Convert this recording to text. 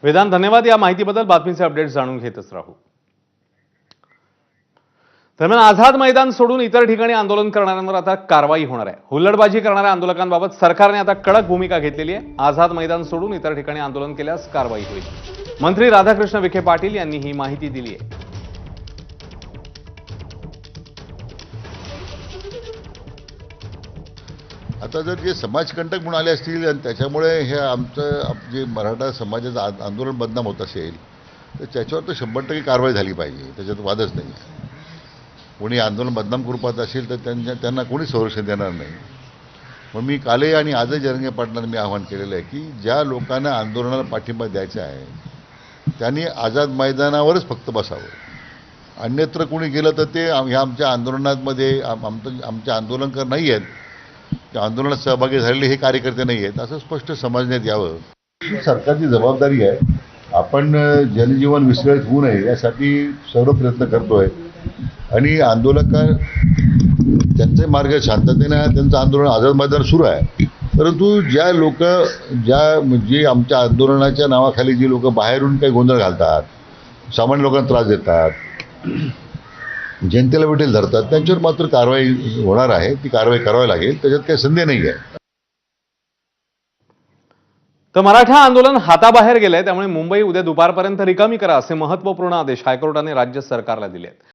वेदांत, धन्यवाद या माहितीबद्दल. बातमीचे अपडेट्स जाणून घेतच राहू. दरम्यान आझाद मैदान सोडून इतर ठिकाणी आंदोलन करणाऱ्यांवर आता कारवाई होणार आहे. हुल्लडबाजी करणाऱ्या आंदोलकांबाबत सरकारने आता कडक भूमिका घेतलेली आहे. आझाद मैदान सोडून इतर ठिकाणी आंदोलन केल्यास कारवाई होईल. मंत्री राधाकृष्ण विखे पाटील यांनी ही माहिती दिली आहे. आता जर जे समाजकंटक म्हणून आले असतील आणि त्याच्यामुळे हे आमचं जे मराठा समाजाचं आंदोलन बदनाम होत असेल तर त्याच्यावर तर 100% कारवाई झाली पाहिजे, त्याच्यात वादच नाही. कोणी आंदोलन बदनाम करू पाहत असेल तर त्यांना कोणी संरक्षण देणार नाही. मग मी कालही आणि आजही जरांगे पाटलांना मी आवाहन केलेलं आहे की ज्या लोकांना आंदोलनाला पाठिंबा द्यायचा आहे त्यांनी आझाद मैदानावरच फक्त बसावं. अन्यत्र कोणी गेलं तर ते ह्या आमच्या आंदोलनामध्ये आमचे आंदोलनकर नाही आहेत, त्या आंदोलनात सहभागी झालेले हे कार्यकर्ते नाही आहेत असं स्पष्ट समजण्यात यावं. सरकारची जबाबदारी आहे. आपण जनजीवन विस्कळीत होऊ नये यासाठी सर्व प्रयत्न करतोय आणि आंदोलक त्यांचे मार्ग शांततेने त्यांचं आंदोलन आझाद मैदान सुरू आहे. परंतु जे आमच्या आंदोलनाच्या नावाखाली जी लोक बाहेरून काही गोंधळ घालतात, सामान्य लोकांना त्रास देतात, जनतेला विठ्ठल धरतात, त्यांच्यावर मात्र कारवाई होणार आहे. ती कारवाई करावी लागेल, त्याच्यात काही संदेह नाही आहे. तर मराठा आंदोलन हाताबाहेर गेलंय, त्यामुळे मुंबई उद्या दुपारपर्यंत रिकामी करा असे महत्त्वपूर्ण आदेश हायकोर्टाने राज्य सरकारला दिले आहेत.